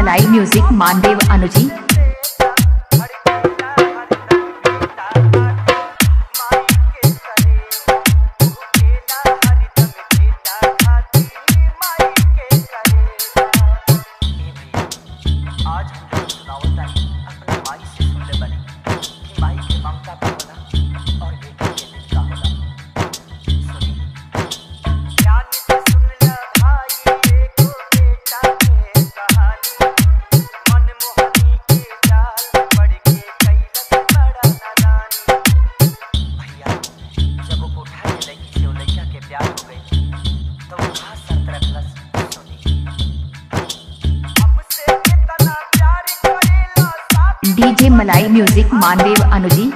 मलाई music Manadev Anuji. DJ मलाई music Manadev Anuji.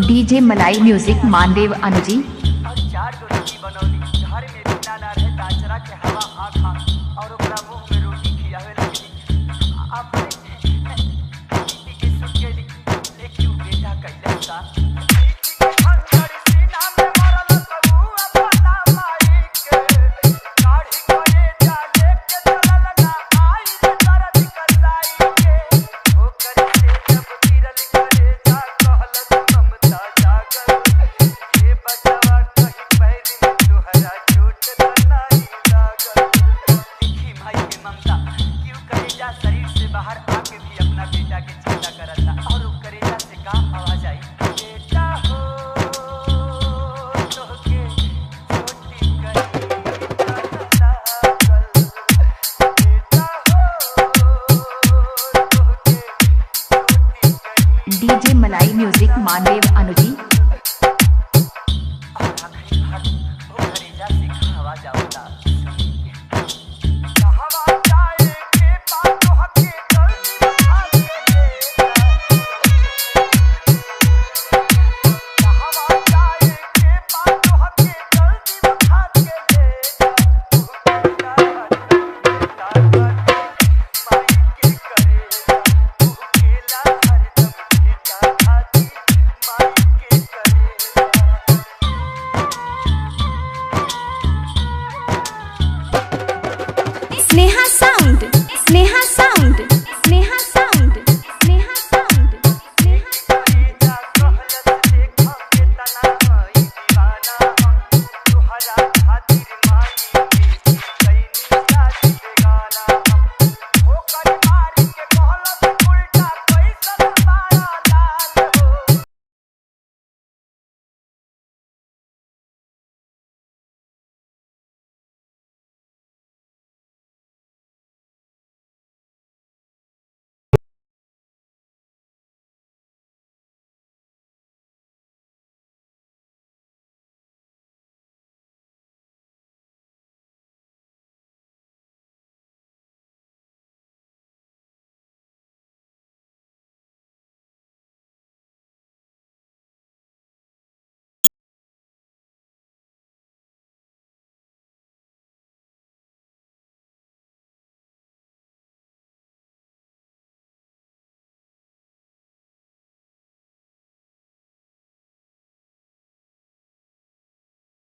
DJ मलाई म्यूजिक मानदेव अनुजी। और चार गो रोटी बनौली घर में बिना ना रहे ताचरा के हवा आँख और ओकरा मुंह में रोटी खियावे लगली। अपने बेटी के सुन के लेके उ बेटा कैले सा शरीर से बाहर आके भी अपना बेटा के चिंता करता और करेजा से का आवाज आई, बेटा हो तोहके छोटी डीजे मलाई म्यूजिक मानदेव अनुजी। और आखिरी बार वो करेजा से का आवाज आवता, स्नेहा साउंड